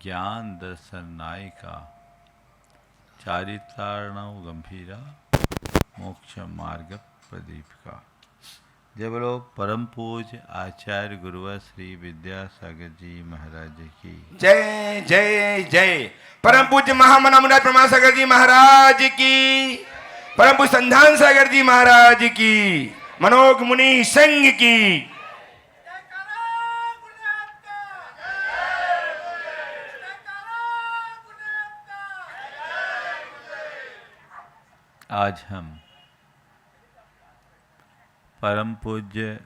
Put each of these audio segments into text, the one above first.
ज्ञान दर्शन नायिका चारित्रार्णव गंभीरा मोक्ष मार्ग प्रदीपिका। जय बोलो परम पूज्य आचार्य गुरुवर श्री विद्यासागर जी महाराज की जय जय जय। परम पूज्य महामना मुराद प्रमाण सागर जी महाराज की, परम पूज्य संधान सागर जी महाराज की, मनोज मुनि संघ की। आज हम परम पूज्य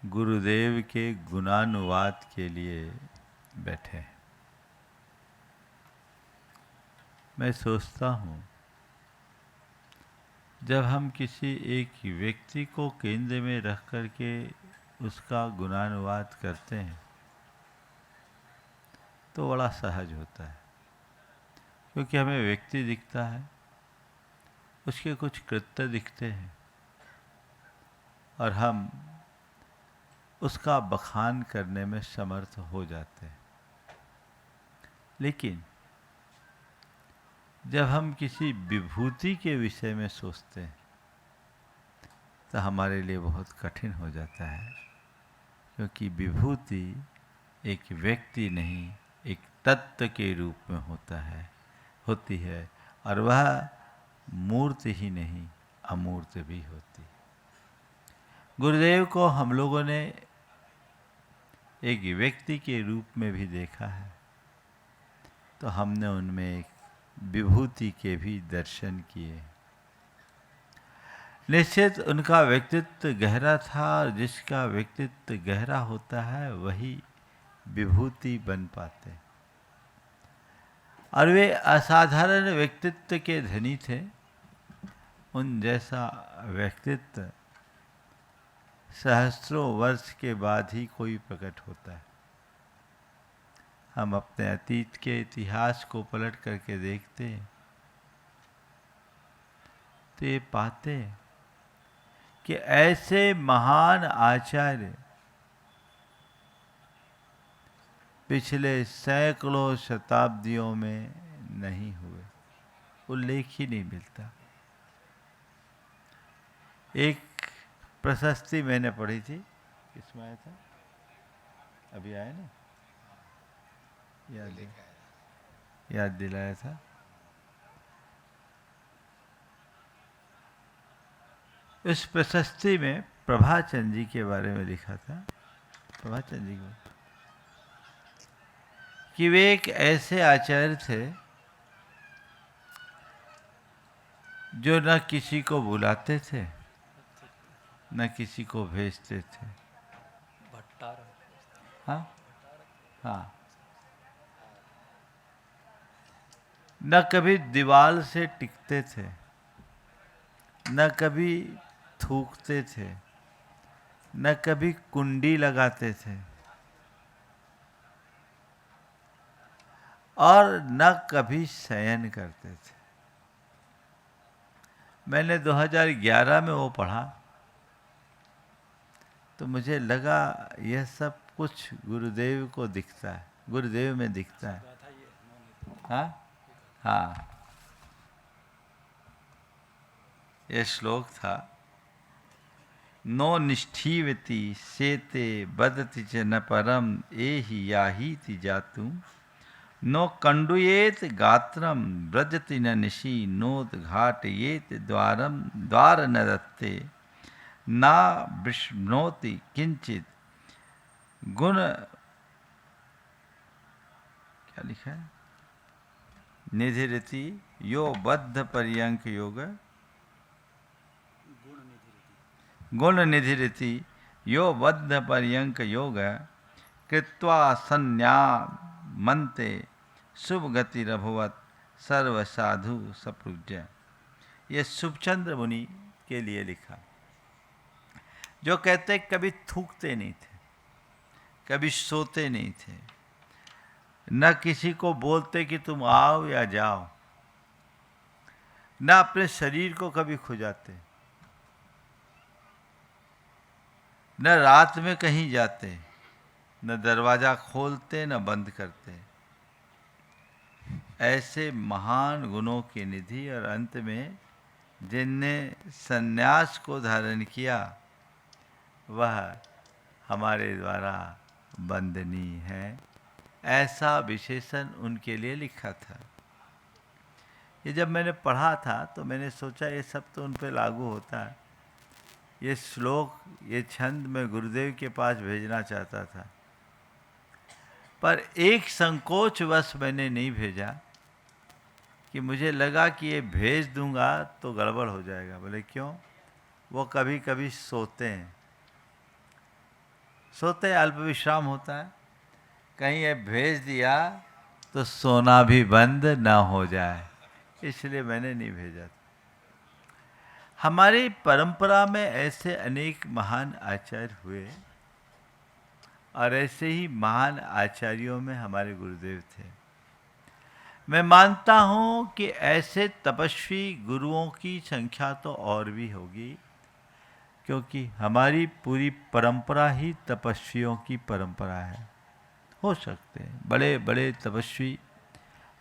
गुरुदेव के गुणानुवाद के लिए बैठे हैं। मैं सोचता हूँ जब हम किसी एक व्यक्ति को केंद्र में रख कर के उसका गुणानुवाद करते हैं तो बड़ा सहज होता है, क्योंकि हमें व्यक्ति दिखता है, उसके कुछ कृत्य दिखते हैं और हम उसका बखान करने में समर्थ हो जाते हैं। लेकिन जब हम किसी विभूति के विषय में सोचते हैं तो हमारे लिए बहुत कठिन हो जाता है, क्योंकि विभूति एक व्यक्ति नहीं, एक तत्व के रूप में होती है और वह मूर्त ही नहीं अमूर्त भी होती है। गुरुदेव को हम लोगों ने एक व्यक्ति के रूप में भी देखा है, तो हमने उनमें एक विभूति के भी दर्शन किए। निश्चित उनका व्यक्तित्व गहरा था और जिसका व्यक्तित्व गहरा होता है वही विभूति बन पाते, और वे असाधारण व्यक्तित्व के धनी थे। उन जैसा व्यक्तित्व सहस्रों वर्ष के बाद ही कोई प्रकट होता है। हम अपने अतीत के इतिहास को पलट करके देखते हैं तो ये पाते हैं कि ऐसे महान आचार्य पिछले सैकड़ों शताब्दियों में नहीं हुए, उल्लेख ही नहीं मिलता। एक प्रशस्ति मैंने पढ़ी थी, किसमें आया था, अभी आया ना, याद दिलाया था। इस प्रशस्ति में प्रभाचंद जी के बारे में लिखा था, प्रभाचंद जी को, कि वे एक ऐसे आचार्य थे जो न किसी को बुलाते थे न किसी को भेजते थे। हाँ हाँ, न कभी दीवार से टिकते थे, न कभी थूकते थे, न कभी कुंडी लगाते थे, और न कभी शयन करते थे। मैंने 2011 में वो पढ़ा तो मुझे लगा यह सब कुछ गुरुदेव को दिखता है, गुरुदेव में दिखता है। हाँ हाँ, यह श्लोक था, नो निष्ठीवति शेते बदति च न परम एहि याहीति जातु, नो कंडुयेत गात्रम व्रजति न निशि, नोत घाटयेत द्वारम द्वार न दत्ते, ना विष्णोति किंचित गुण, क्या लिखा है, निधिरति यो बद्ध पर्यंक योग, गुण निधिरति यो बद्ध पर्यंक योग, कृत्वा संन्यामन्ते शुभ गति रभुवत सर्व साधु सपूज्य। ये शुभचंद्र मुनि के लिए लिखा, जो कहते कभी थूकते नहीं थे, कभी सोते नहीं थे, न किसी को बोलते कि तुम आओ या जाओ, न अपने शरीर को कभी खुजाते, न रात में कहीं जाते, न दरवाज़ा खोलते न बंद करते। ऐसे महान गुणों की निधि और अंत में जिनने सन्यास को धारण किया वह हमारे द्वारा वंदनीय है, ऐसा विशेषण उनके लिए लिखा था। ये जब मैंने पढ़ा था तो मैंने सोचा ये सब तो उन पर लागू होता है। ये श्लोक, ये छंद मैं गुरुदेव के पास भेजना चाहता था, पर एक संकोचवश मैंने नहीं भेजा कि मुझे लगा कि ये भेज दूंगा तो गड़बड़ हो जाएगा। बोले क्यों? वो कभी कभी सोते हैं, अल्प विश्राम होता है, कहीं ये भेज दिया तो सोना भी बंद ना हो जाए, इसलिए मैंने नहीं भेजा। हमारी परंपरा में ऐसे अनेक महान आचार्य हुए और ऐसे ही महान आचार्यों में हमारे गुरुदेव थे। मैं मानता हूँ कि ऐसे तपस्वी गुरुओं की संख्या तो और भी होगी, क्योंकि हमारी पूरी परंपरा ही तपस्वियों की परंपरा है। हो सकते हैं बड़े बड़े तपस्वी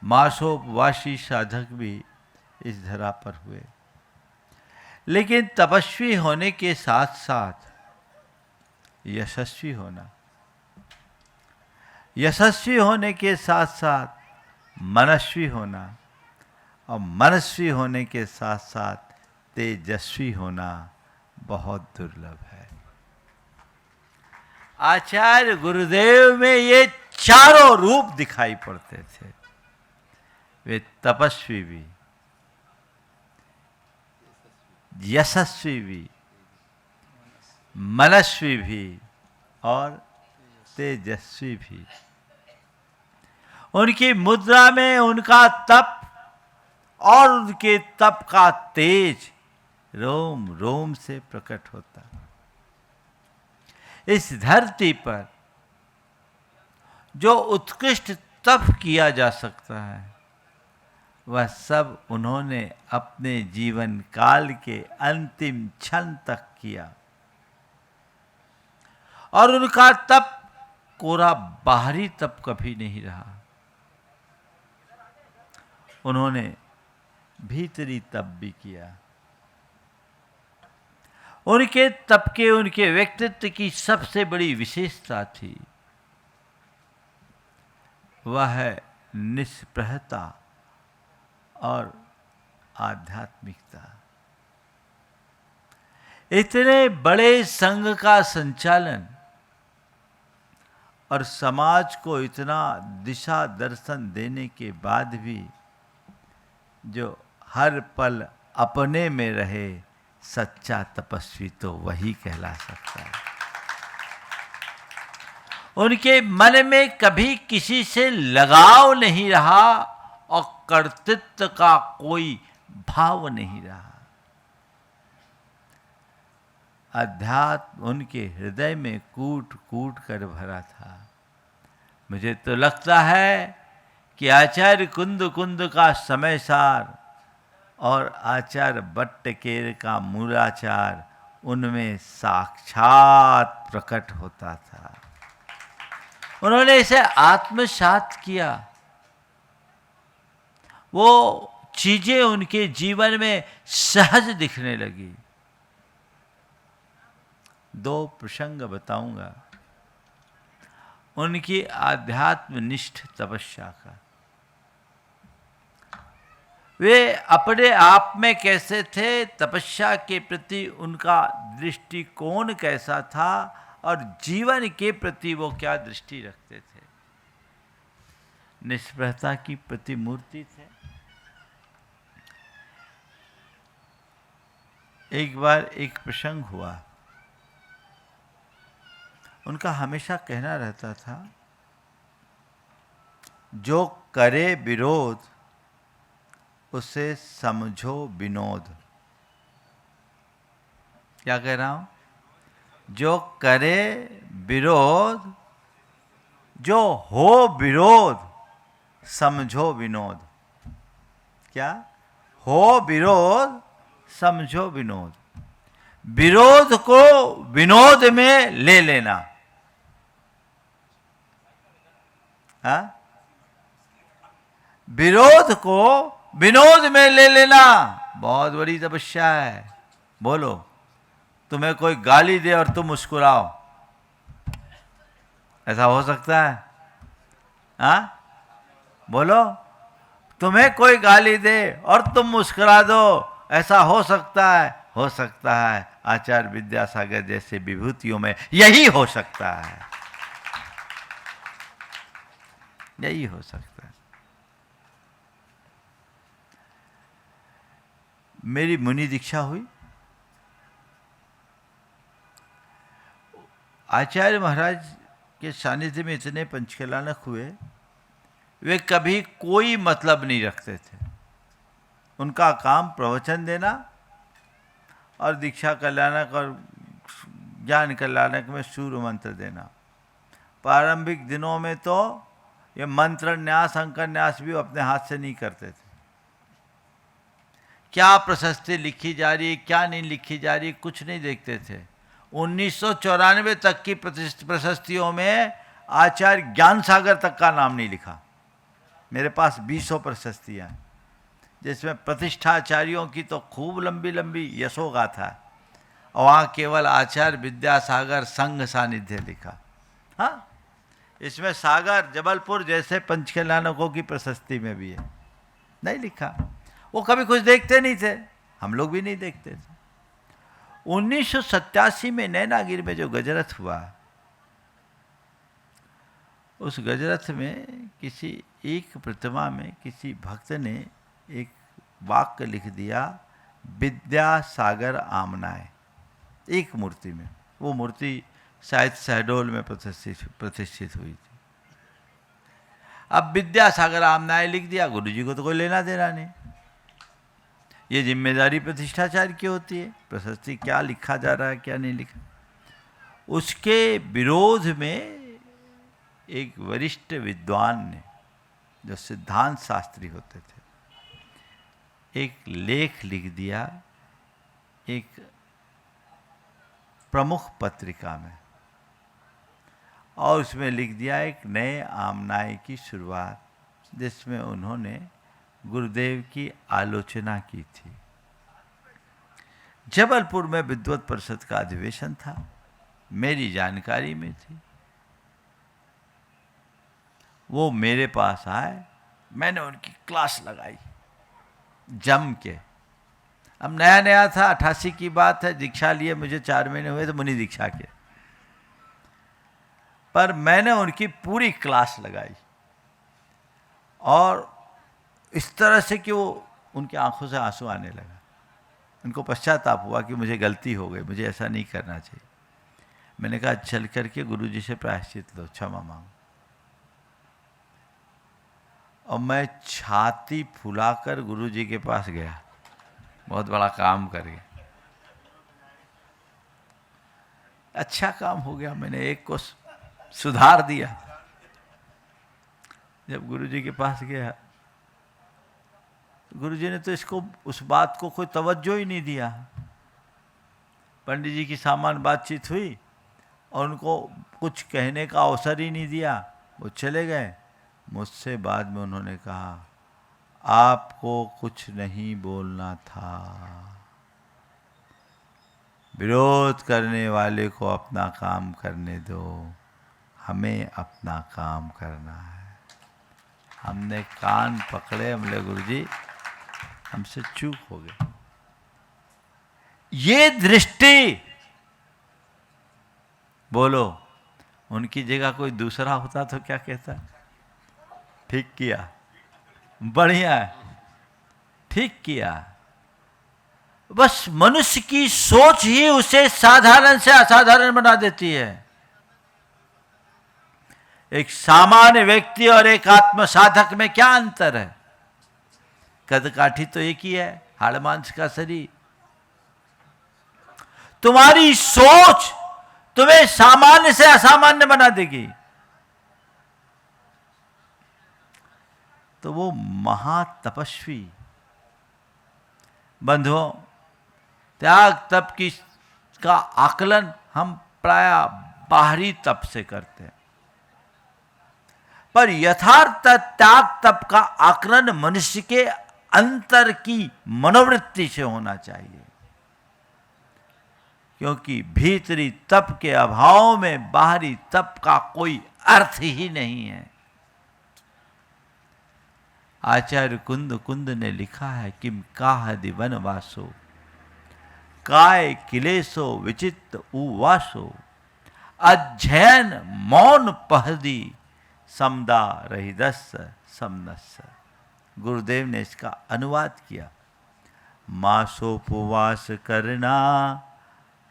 मासोपवासी साधक भी इस धरा पर हुए, लेकिन तपस्वी होने के साथ साथ यशस्वी होना, यशस्वी होने के साथ साथ मनस्वी होना, और मनस्वी होने के साथ साथ तेजस्वी होना बहुत दुर्लभ है। आचार्य गुरुदेव में ये चारों रूप दिखाई पड़ते थे। वे तपस्वी भी, यशस्वी भी, मनस्वी भी और तेजस्वी भी। उनकी मुद्रा में उनका तप और उनके तप का तेज रोम रोम से प्रकट होता। इस धरती पर जो उत्कृष्ट तप किया जा सकता है वह सब उन्होंने अपने जीवन काल के अंतिम क्षण तक किया, और उनका तप कोरा बाहरी तप कभी नहीं रहा। उन्होंने भीतरी तप भी किया। उनके तप के, उनके व्यक्तित्व की सबसे बड़ी विशेषता थी वह है निष्प्रहता और आध्यात्मिकता। इतने बड़े संघ का संचालन और समाज को इतना दिशा दर्शन देने के बाद भी जो हर पल अपने में रहे, सच्चा तपस्वी तो वही कहला सकता है। उनके मन में कभी किसी से लगाव नहीं रहा और कर्तृत्व का कोई भाव नहीं रहा। अध्यात्म उनके हृदय में कूट कूट कर भरा था। मुझे तो लगता है कि आचार्य कुंद कुंद का समय सार और आचार्य बट्टकेर का मूलाचार उनमें साक्षात प्रकट होता था। उन्होंने इसे आत्मसात किया। वो चीजें उनके जीवन में सहज दिखने लगी। दो प्रसंग बताऊंगा उनकी आध्यात्मनिष्ठ तपस्या का। वे अपने आप में कैसे थे, तपस्या के प्रति उनका दृष्टिकोण कैसा था और जीवन के प्रति वो क्या दृष्टि रखते थे। निष्प्रहता की प्रतिमूर्ति थे। एक बार एक प्रसंग हुआ, उनका हमेशा कहना रहता था, जो करे विरोध उसे समझो विनोद। क्या कह रहा हूं? जो करे विरोध, जो हो विरोध समझो विनोद। क्या? हो विरोध समझो विनोद। विरोध को विनोद में ले लेना। हाँ? विरोध को विनोद में ले लेना बहुत बड़ी तपस्या है। बोलो, तुम्हें कोई गाली दे और तुम मुस्कुराओ, ऐसा हो सकता है? हाँ, बोलो, तुम्हें कोई गाली दे और तुम मुस्कुरा दो, ऐसा हो सकता है? हो सकता है। आचार्य विद्यासागर जैसे विभूतियों में यही हो सकता है, यही हो सकता है। मेरी मुनि दीक्षा हुई, आचार्य महाराज के सानिध्य में इतने पंचकलानक हुए, वे कभी कोई मतलब नहीं रखते थे। उनका काम प्रवचन देना और दीक्षा कल्याणक और ज्ञान कल्याणक में सूर्य मंत्र देना। प्रारंभिक दिनों में तो ये मंत्र न्यास अंकर न्यास भी अपने हाथ से नहीं करते थे। क्या प्रशस्ति लिखी जा रही है, क्या नहीं लिखी जा रही, कुछ नहीं देखते थे। 1994 तक की प्रशस्तियों में आचार्य ज्ञान सागर तक का नाम नहीं लिखा। मेरे पास 20 प्रशस्तियाँ, जिसमें प्रतिष्ठाचार्यों की तो खूब लंबी लंबी यशोगाथा, और वहाँ केवल आचार्य विद्यासागर संघ सानिध्य लिखा। हाँ, इसमें सागर जबलपुर जैसे पंचकल्याणकों की प्रशस्ति में भी है, नहीं लिखा। वो कभी कुछ देखते नहीं थे, हम लोग भी नहीं देखते थे। 1987 में नैनागिरी में जो गजरथ हुआ, उस गजरथ में किसी एक प्रतिमा में किसी भक्त ने एक वाक्य लिख दिया, विद्यासागर आमनाए, एक मूर्ति में। वो मूर्ति शायद शहडोल में प्रतिष्ठित हुई थी। अब विद्यासागर आमनाए लिख दिया, गुरु जी को तो कोई लेना देना नहीं। ये जिम्मेदारी प्रतिष्ठाचार्य की होती है, प्रशस्ति क्या लिखा जा रहा है क्या नहीं लिखा। उसके विरोध में एक वरिष्ठ विद्वान ने, जो सिद्धांत शास्त्री होते थे, एक लेख लिख दिया एक प्रमुख पत्रिका में, और उसमें लिख दिया एक नए आमनाए की शुरुआत, जिसमें उन्होंने गुरुदेव की आलोचना की थी। जबलपुर में विद्वत परिषद का अधिवेशन था, मेरी जानकारी में थी। वो मेरे पास आए, मैंने उनकी क्लास लगाई जम के। अब नया नया था, 88 की बात है, दीक्षा लिए मुझे 4 महीने हुए थे मुनि दीक्षा के, पर मैंने उनकी पूरी क्लास लगाई, और इस तरह से कि वो उनकी आंखों से आंसू आने लगा। उनको पश्चाताप हुआ कि मुझे गलती हो गई, मुझे ऐसा नहीं करना चाहिए। मैंने कहा चल करके गुरु जी से प्रायश्चित लो, क्षमा मांगो। और मैं छाती फुलाकर गुरु जी के पास गया, बहुत बड़ा काम कर गया। अच्छा काम हो गया, मैंने एक को सुधार दिया। जब गुरु जी के पास गया, गुरु जी ने तो इसको, उस बात को कोई तवज्जो ही नहीं दिया। पंडित जी की सामान्य बातचीत हुई और उनको कुछ कहने का अवसर ही नहीं दिया, वो चले गए। मुझसे बाद में उन्होंने कहा, आपको कुछ नहीं बोलना था, विरोध करने वाले को अपना काम करने दो, हमें अपना काम करना है। हमने कान पकड़े, हमने गुरु जी हमसे चूक हो गए। ये दृष्टि, बोलो, उनकी जगह कोई दूसरा होता तो क्या कहता? ठीक किया, बढ़िया है, ठीक किया। बस मनुष्य की सोच ही उसे साधारण से असाधारण बना देती है। एक सामान्य व्यक्ति और एक आत्म साधक में क्या अंतर है? कद काठी तो एक ही है, हाड़ मांस का शरीर। तुम्हारी सोच तुम्हें सामान्य से असामान्य बना देगी। तो वो महातपस्वी, बंधुओं, त्याग तप की का आकलन हम प्राय बाहरी तप से करते हैं, पर यथार्थ त्याग तप का आकलन मनुष्य के अंतर की मनोवृत्ति से होना चाहिए, क्योंकि भीतरी तप के अभाव में बाहरी तप का कोई अर्थ ही नहीं है। आचार्य कुंद कुंद ने लिखा है, किम काहदि वनवासो काय किलेसो विचित्र उवासो अध्ययन मौन पहदी समदा रहिदस समनस। गुरुदेव ने इसका अनुवाद किया, मासोपवास करना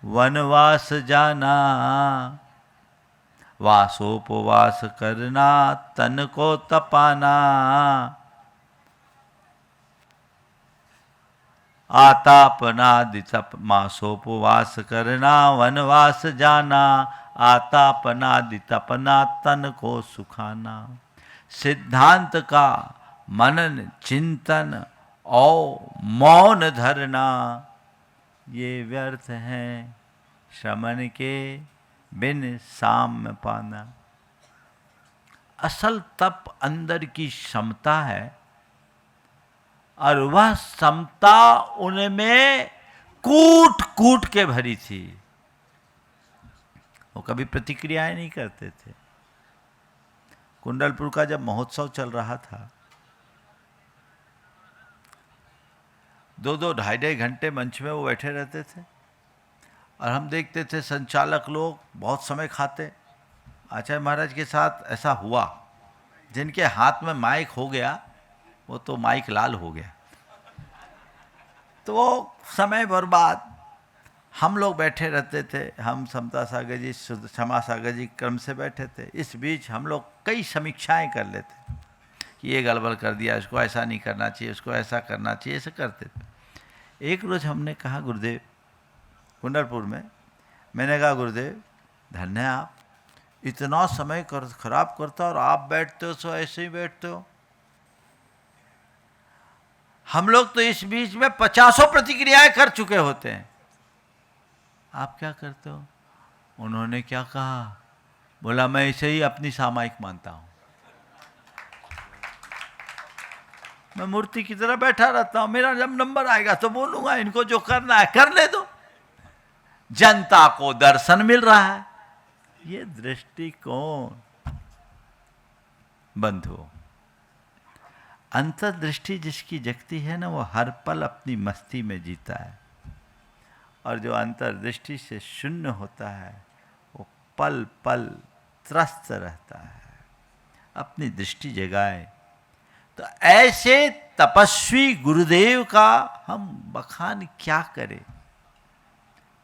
वनवास जाना, वासोपवास करना तन को तपाना, आतापनादि तप। मासोपवास करना वनवास जाना, आतापनादि तपना तन को सुखाना। सिद्धांत का मनन चिंतन और मौन धरना ये व्यर्थ हैं, श्रमण के बिन साम्य पाना। असल तप अंदर की समता है, और वह समता उनमें कूट कूट के भरी थी। वो कभी प्रतिक्रियाएं नहीं करते थे। कुंडलपुर का जब महोत्सव चल रहा था, 2-2, 2.5 घंटे मंच में वो बैठे रहते थे, और हम देखते थे संचालक लोग बहुत समय खाते। आचार्य महाराज के साथ ऐसा हुआ, जिनके हाथ में माइक हो गया वो तो माइक लाल हो गया, तो वो समय बर्बाद। हम लोग बैठे रहते थे, हम समता सागर जी, क्षमा सागर जी क्रम से बैठे थे। इस बीच हम लोग कई समीक्षाएं कर लेते कि ये गड़बड़ कर दिया, इसको ऐसा नहीं करना चाहिए, उसको ऐसा करना चाहिए, ऐसे करते थे। एक रोज़ हमने कहा गुरुदेव, कुंडलपुर में, मैंने कहा गुरुदेव धन्य है, आप इतना समय खराब करता और आप बैठते हो सो ऐसे ही बैठते हो। हम लोग तो इस बीच में 50 प्रतिक्रियाएं कर चुके होते हैं, आप क्या करते हो? उन्होंने क्या कहा, बोला मैं इसे ही अपनी सामायिक मानता हूं, मैं मूर्ति की तरह बैठा रहता हूं, मेरा जब नंबर आएगा तो बोलूंगा, इनको जो करना है कर ले दो, जनता को दर्शन मिल रहा है। ये दृष्टिकोण बंधु, अंतर्दृष्टि जिसकी जगती है ना, वो हर पल अपनी मस्ती में जीता है, और जो अंतर्दृष्टि से शून्य होता है वो पल पल त्रस्त रहता है। अपनी दृष्टि जगाए। तो ऐसे तपस्वी गुरुदेव का हम बखान क्या करें,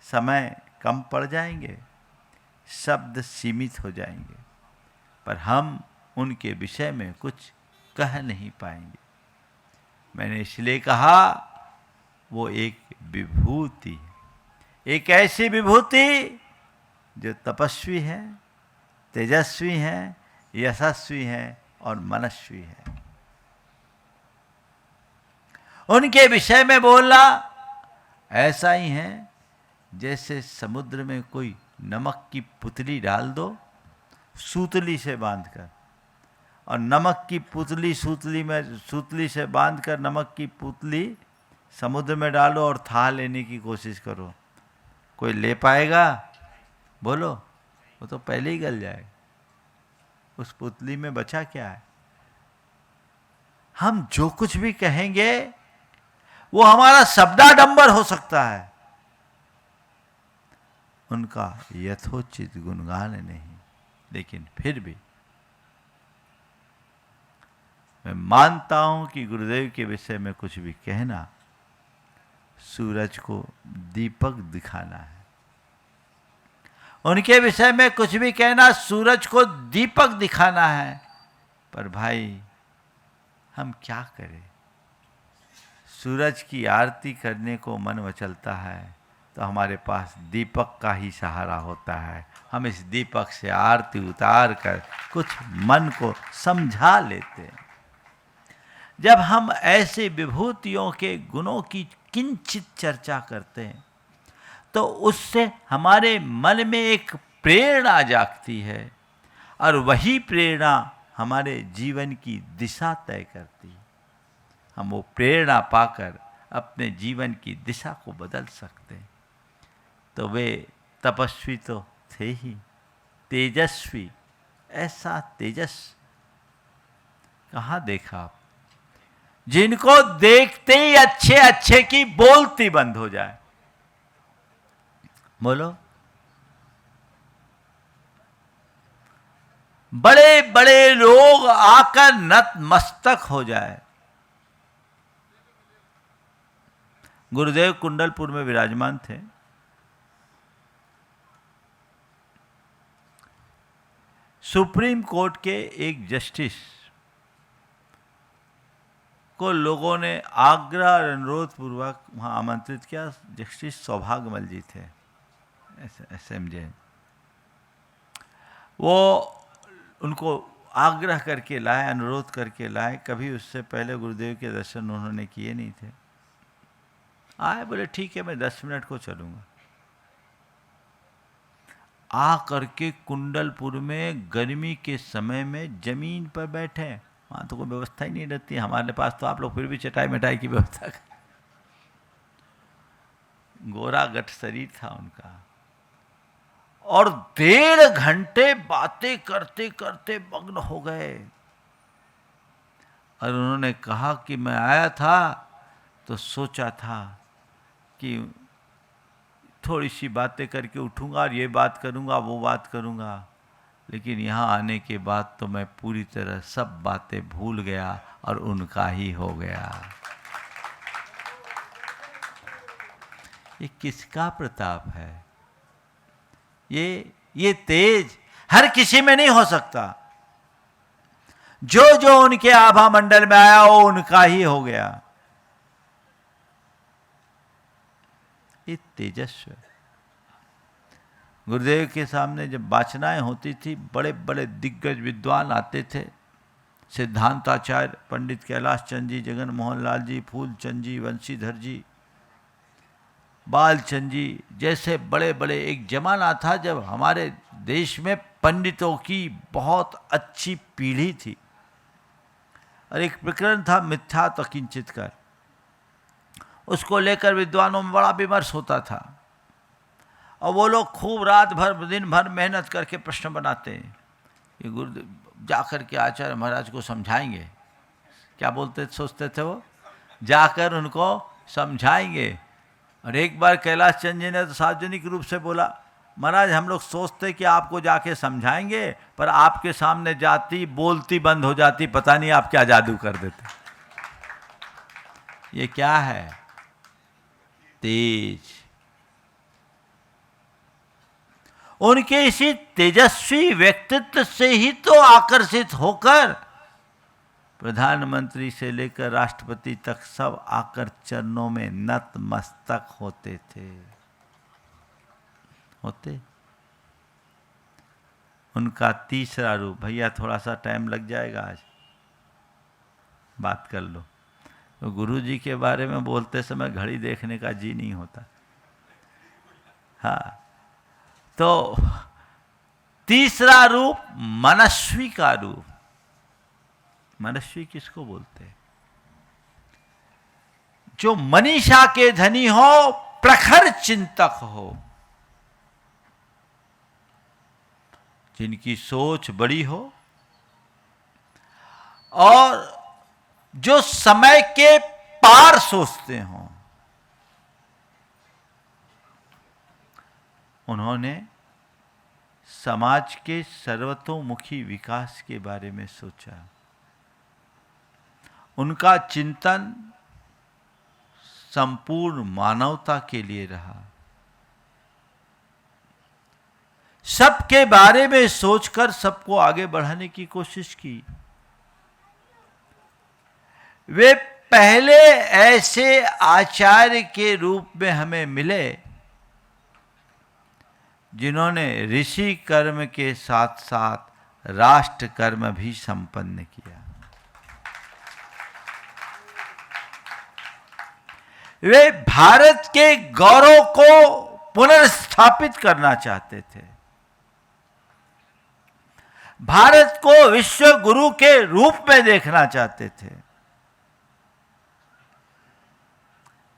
समय कम पड़ जाएंगे, शब्द सीमित हो जाएंगे, पर हम उनके विषय में कुछ कह नहीं पाएंगे। मैंने इसलिए कहा वो एक विभूति है, एक ऐसी विभूति जो तपस्वी है, तेजस्वी है, यशस्वी है और मनस्वी है। उनके विषय में बोलना ऐसा ही है जैसे समुद्र में कोई नमक की पुतली डाल दो सूतली से बांधकर, और नमक की पुतली सूतली से बांधकर नमक की पुतली समुद्र में डालो और था लेने की कोशिश करो, कोई ले पाएगा? बोलो, वो तो पहले ही गल जाएगा। उस पुतली में बचा क्या है? हम जो कुछ भी कहेंगे वो हमारा शब्दाडंबर हो सकता है, उनका यथोचित गुणगान नहीं। लेकिन फिर भी मैं मानता हूं कि गुरुदेव के विषय में कुछ भी कहना सूरज को दीपक दिखाना है। उनके विषय में कुछ भी कहना सूरज को दीपक दिखाना है। पर भाई हम क्या करें? सूरज की आरती करने को मन मचलता है तो हमारे पास दीपक का ही सहारा होता है। हम इस दीपक से आरती उतार कर कुछ मन को समझा लेते हैं। जब हम ऐसे विभूतियों के गुणों की किंचित चर्चा करते हैं तो उससे हमारे मन में एक प्रेरणा जागती है, और वही प्रेरणा हमारे जीवन की दिशा तय करती है। हम वो प्रेरणा पाकर अपने जीवन की दिशा को बदल सकते हैं। तो वे तपस्वी तो थे ही, तेजस्वी, ऐसा तेजस कहाँ देखा आप, जिनको देखते ही अच्छे अच्छे की बोलती बंद हो जाए। बोलो, बड़े बड़े लोग आकर नतमस्तक हो जाए। गुरुदेव कुंडलपुर में विराजमान थे। सुप्रीम कोर्ट के एक जस्टिस को लोगों ने आग्रह और अनुरोध पूर्वक वहां आमंत्रित किया। जस्टिस सौभाग्यमल जी थे, SMJ। वो उनको आग्रह करके लाए, अनुरोध करके लाए। कभी उससे पहले गुरुदेव के दर्शन उन्होंने किए नहीं थे। आए, बोले ठीक है, मैं 10 मिनट को चलूंगा। आ करके कुंडलपुर में गर्मी के समय में जमीन पर बैठे। वहां तो कोई व्यवस्था ही नहीं रहती। हमारे पास तो आप लोग फिर भी चटाई मिटाई की व्यवस्था कर। गोरा गठ शरीर था उनका, और 1.5 घंटे बातें करते करते मग्न हो गए। और उन्होंने कहा कि मैं आया था तो सोचा था कि थोड़ी सी बातें करके उठूंगा और ये बात करूंगा, वो बात करूंगा, लेकिन यहाँ आने के बाद तो मैं पूरी तरह सब बातें भूल गया और उनका ही हो गया। ये किसका प्रताप है? ये तेज हर किसी में नहीं हो सकता। जो जो उनके आभा मंडल में आया वो उनका ही हो गया। ये तेजस्व। गुरुदेव के सामने जब वाचनाएं होती थी, बड़े बड़े दिग्गज विद्वान आते थे। सिद्धांताचार्य पंडित कैलाश चंद जी, जगन मोहन लाल जी, फूलचंद जी, वंशीधर जी, बालचंद जी जैसे बड़े बड़े। एक जमाना था जब हमारे देश में पंडितों की बहुत अच्छी पीढ़ी थी। और एक प्रकरण था मिथ्या तो किंचित कर, उसको लेकर विद्वानों में बड़ा विमर्श होता था। और वो लोग खूब रात भर दिन भर मेहनत करके प्रश्न बनाते हैं। ये गुरुदेव जाकर के आचार्य महाराज को समझाएंगे। क्या बोलते सोचते थे वो? जाकर उनको समझाएंगे। और एक बार कैलाश चंद जी ने तो सार्वजनिक रूप से बोला, महाराज हम लोग सोचते कि आपको जाके समझाएंगे, पर आपके सामने जाती बोलती बंद हो जाती, पता नहीं आप क्या जादू कर देते। ये क्या है? तेज। उनके इसी तेजस्वी व्यक्तित्व से ही तो आकर्षित होकर प्रधानमंत्री से लेकर राष्ट्रपति तक सब आकर चरणों में नतमस्तक होते थे। उनका तीसरा रूप, भैया थोड़ा सा टाइम लग जाएगा, आज बात कर लो। तो गुरु जी के बारे में बोलते समय घड़ी देखने का जी नहीं होता। हाँ, तो तीसरा रूप मनस्वी का रूप। मनस्वी किसको बोलते हैं? जो मनीषा के धनी हो, प्रखर चिंतक हो, जिनकी सोच बड़ी हो और जो समय के पार सोचते हों। उन्होंने समाज के सर्वतोमुखी विकास के बारे में सोचा। उनका चिंतन संपूर्ण मानवता के लिए रहा। सबके बारे में सोचकर सबको आगे बढ़ाने की कोशिश की। वे पहले ऐसे आचार्य के रूप में हमें मिले जिन्होंने ऋषि कर्म के साथ साथ राष्ट्र कर्म भी संपन्न किया। वे भारत के गौरव को पुनर्स्थापित करना चाहते थे। भारत को विश्व गुरु के रूप में देखना चाहते थे।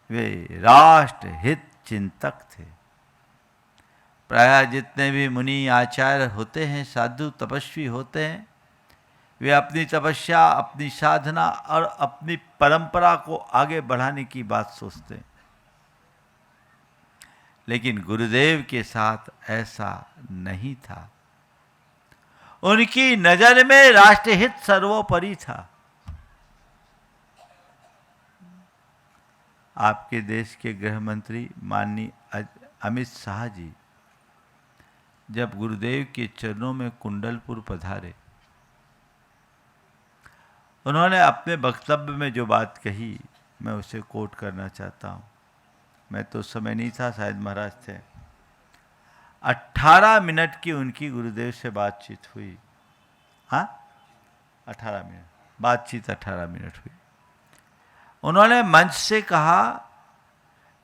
वे राष्ट्र हित चिंतक थे। प्रायः जितने भी मुनि आचार्य होते हैं, साधु तपस्वी होते हैं, वे अपनी तपस्या, अपनी साधना और अपनी परंपरा को आगे बढ़ाने की बात सोचते हैं। लेकिन गुरुदेव के साथ ऐसा नहीं था। उनकी नजर में राष्ट्रहित सर्वोपरि था। आपके देश के गृह मंत्री माननीय अमित शाह जी जब गुरुदेव के चरणों में कुंडलपुर पधारे, उन्होंने अपने वक्तव्य में जो बात कही, मैं उसे कोट करना चाहता हूँ। मैं तो उस समय नहीं था, शायद महाराज थे। 18 मिनट की उनकी गुरुदेव से बातचीत हुई। हाँ, 18 मिनट बातचीत, 18 मिनट हुई। उन्होंने मंच से कहा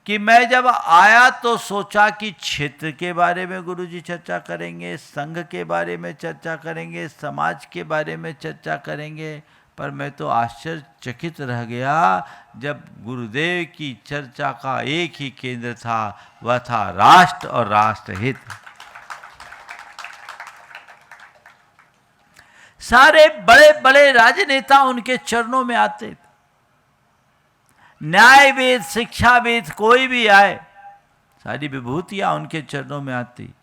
कि मैं जब आया तो सोचा कि क्षेत्र के बारे में गुरुजी चर्चा करेंगे, संघ के बारे में चर्चा करेंगे, समाज के बारे में चर्चा करेंगे, पर मैं तो आश्चर्यचकित रह गया जब गुरुदेव की चर्चा का एक ही केंद्र था, वह था राष्ट्र और राष्ट्रहित। सारे बड़े बड़े राजनेता उनके चरणों में आते थे। न्यायवेद, शिक्षावेद, कोई भी आए, सारी विभूतियां उनके चरणों में आती।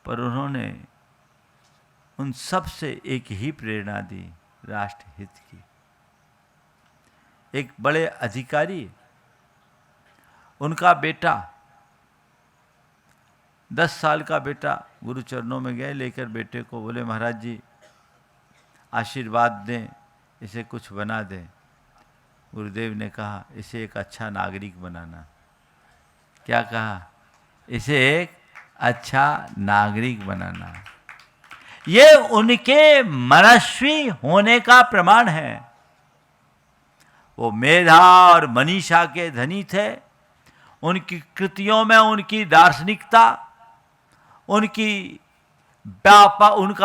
पर उन्होंने उन सब से एक ही प्रेरणा दी, राष्ट्रहित की। एक बड़े अधिकारी, उनका बेटा, 10 साल का बेटा, गुरु चरणों में गए, लेकर बेटे को बोले, महाराज जी आशीर्वाद दें, इसे कुछ बना दें। गुरुदेव ने कहा, इसे एक अच्छा नागरिक बनाना। क्या कहा? इसे एक अच्छा नागरिक बनाना। ये उनके मनस्वी होने का प्रमाण है। वो मेधा और मनीषा के धनी थे। उनकी कृतियों में उनकी दार्शनिकता, उनका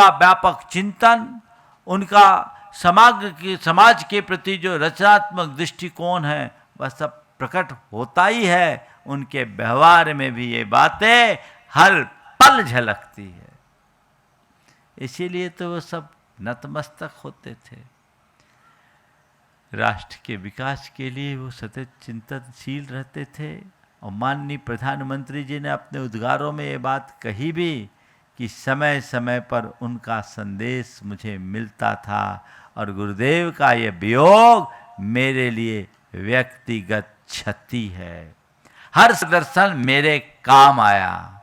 व्यापक चिंतन, उनका समाज के प्रति जो रचनात्मक दृष्टिकोण है, वह सब प्रकट होता ही है। उनके व्यवहार में भी ये बातें हर पल झलकती है। इसीलिए तो वो सब नतमस्तक होते थे। राष्ट्र के विकास के लिए वो सतत चिंतनशील रहते थे। और माननीय प्रधानमंत्री जी ने अपने उद्गारों में ये बात कही भी कि समय समय पर उनका संदेश मुझे मिलता था और गुरुदेव का ये वियोग मेरे लिए व्यक्तिगत क्षति है। हर दर्शन मेरे काम आया।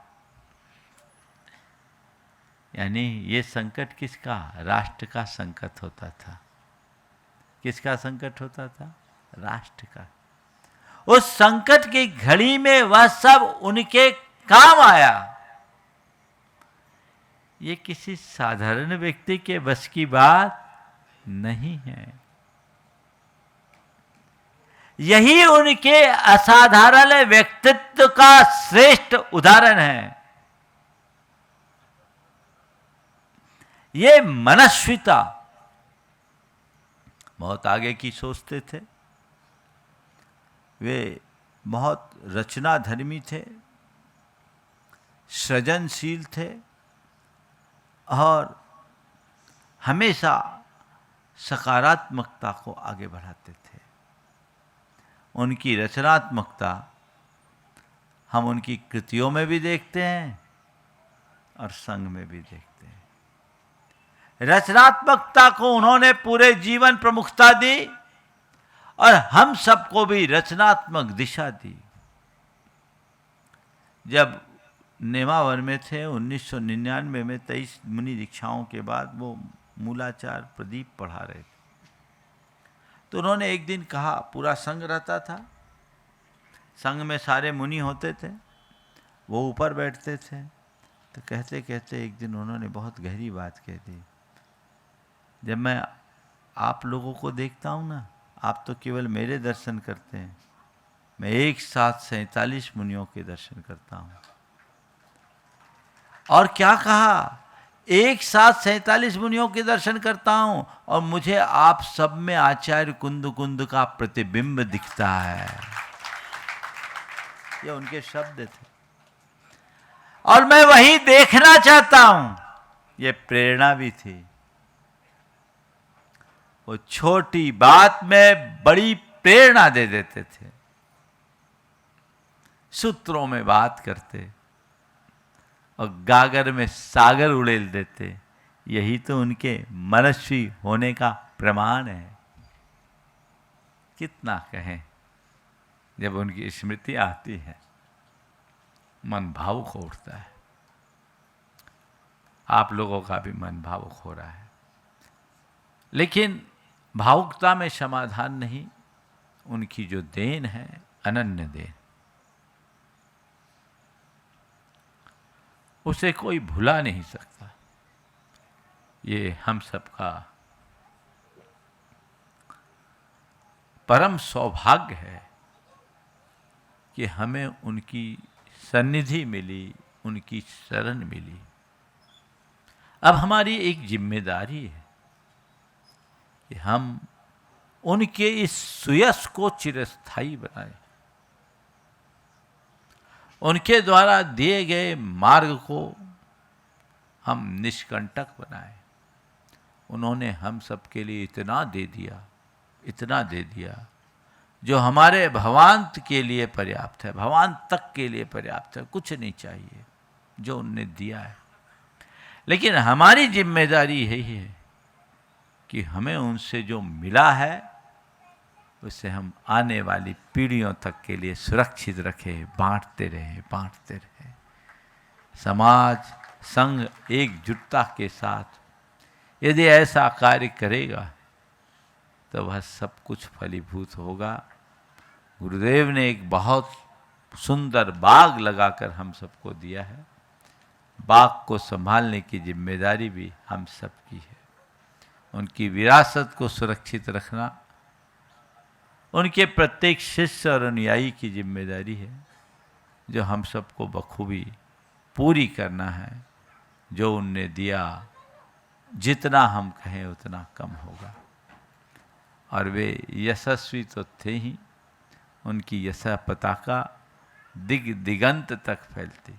यानी ये संकट किसका? राष्ट्र का संकट होता था। किसका संकट होता था? राष्ट्र का। उस संकट की घड़ी में वह सब उनके काम आया। ये किसी साधारण व्यक्ति के बस की बात नहीं है। यही उनके असाधारण व्यक्तित्व का श्रेष्ठ उदाहरण है। ये मनस्विता, बहुत आगे की सोचते थे। वे बहुत रचनाधर्मी थे, सृजनशील थे और हमेशा सकारात्मकता को आगे बढ़ाते थे। उनकी रचनात्मकता हम उनकी कृतियों में भी देखते हैं और संग में भी देखते हैं। रचनात्मकता को उन्होंने पूरे जीवन प्रमुखता दी और हम सबको भी रचनात्मक दिशा दी। जब नेमावर में थे 1999 में 23 मुनि दीक्षाओं के बाद वो मूलाचार प्रदीप पढ़ा रहे थे, तो उन्होंने एक दिन कहा, पूरा संघ रहता था, संघ में सारे मुनि होते थे, वो ऊपर बैठते थे, तो कहते कहते एक दिन उन्होंने बहुत गहरी बात कह दी। जब मैं आप लोगों को देखता हूँ ना, आप तो केवल मेरे दर्शन करते हैं, मैं एक साथ 47 मुनियों के दर्शन करता हूँ। और क्या कहा? एक साथ 47 मुनियों के दर्शन करता हूं और मुझे आप सब में आचार्य कुंद कुंद का प्रतिबिंब दिखता है। ये उनके शब्द थे और मैं वही देखना चाहता हूं। ये प्रेरणा भी थी। वो छोटी बात में बड़ी प्रेरणा दे देते थे, सूत्रों में बात करते और गागर में सागर उड़ेल देते। यही तो उनके मनस्वी होने का प्रमाण है। कितना कहें, जब उनकी स्मृति आती है मन भावुक हो उठता है। आप लोगों का भी मन भावुक हो रहा है, लेकिन भावुकता में समाधान नहीं। उनकी जो देन है, अनन्य देन, उसे कोई भुला नहीं सकता। ये हम सबका परम सौभाग्य है कि हमें उनकी सन्निधि मिली, उनकी शरण मिली। अब हमारी एक जिम्मेदारी है कि हम उनके इस सुयश को चिरस्थायी बनाएं, उनके द्वारा दिए गए मार्ग को हम निष्कंटक बनाएं। उन्होंने हम सबके लिए इतना दे दिया, इतना दे दिया, जो हमारे भवांत के लिए पर्याप्त है, भवांत तक के लिए पर्याप्त है। कुछ नहीं चाहिए जो उनने दिया है। लेकिन हमारी जिम्मेदारी यही है कि हमें उनसे जो मिला है उसे हम आने वाली पीढ़ियों तक के लिए सुरक्षित रखें, बांटते रहें। समाज, संघ एकजुटता के साथ यदि ऐसा कार्य करेगा तो वह सब कुछ फलीभूत होगा। गुरुदेव ने एक बहुत सुंदर बाग लगाकर हम सबको दिया है। बाग को संभालने की जिम्मेदारी भी हम सबकी है। उनकी विरासत को सुरक्षित रखना उनके प्रत्येक शिष्य और अनुयायी की जिम्मेदारी है, जो हम सबको बखूबी पूरी करना है। जो उनने दिया, जितना हम कहें उतना कम होगा। और वे यशस्वी तो थे ही, उनकी यशा पताका दिग दिगंत तक फैलती।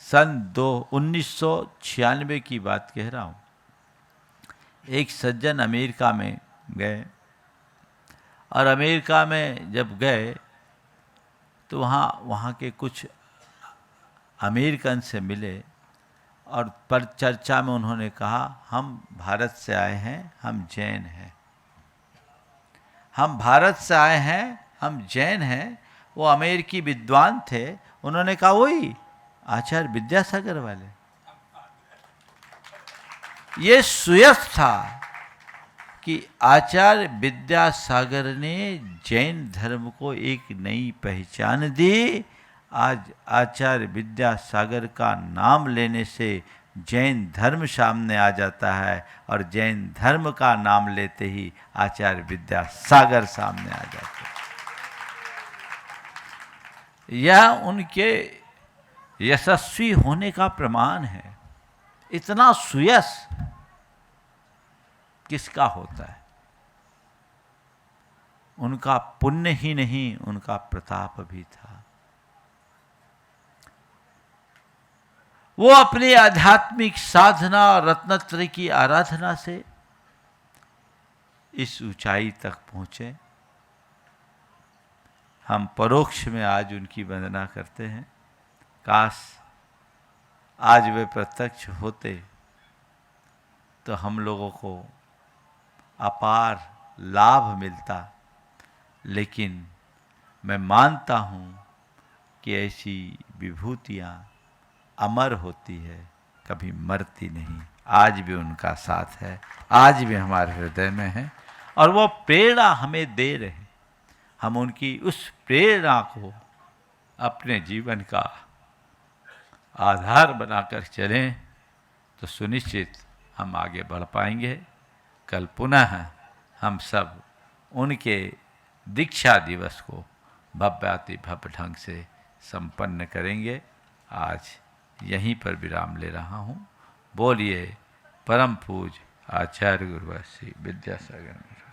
सन 1996 की बात कह रहा हूँ। एक सज्जन अमेरिका में गए और अमेरिका में जब गए तो वहाँ के कुछ अमेरिकन से मिले और पर चर्चा में उन्होंने कहा, हम भारत से आए हैं, हम जैन हैं। हम भारत से आए हैं, हम जैन हैं। वो अमेरिकी विद्वान थे। उन्होंने कहा, वही आचार्य विद्यासागर वाले। ये सुयश था कि आचार्य विद्यासागर ने जैन धर्म को एक नई पहचान दी। आज आचार्य विद्यासागर का नाम लेने से जैन धर्म सामने आ जाता है और जैन धर्म का नाम लेते ही आचार्य विद्यासागर सामने आ जाते हैं। यह उनके यशस्वी होने का प्रमाण है। इतना सुयश किसका होता है? उनका पुण्य ही नहीं, उनका प्रताप भी था। वो अपनी आध्यात्मिक साधना और रत्नत्रय की आराधना से इस ऊंचाई तक पहुंचे। हम परोक्ष में आज उनकी वंदना करते हैं। काश आज वे प्रत्यक्ष होते तो हम लोगों को अपार लाभ मिलता। लेकिन मैं मानता हूँ कि ऐसी विभूतियाँ अमर होती है, कभी मरती नहीं। आज भी उनका साथ है, आज भी हमारे हृदय में है और वो प्रेरणा हमें दे रहे। हम उनकी उस प्रेरणा को अपने जीवन का आधार बनाकर चलें तो सुनिश्चित हम आगे बढ़ पाएंगे। कल पुनः हम सब उनके दीक्षा दिवस को भव्याति भव्य ढंग से संपन्न करेंगे। आज यहीं पर विराम ले रहा हूँ। बोलिए परम पूज आचार्य गुरुवर श्री विद्यासागर महाराज।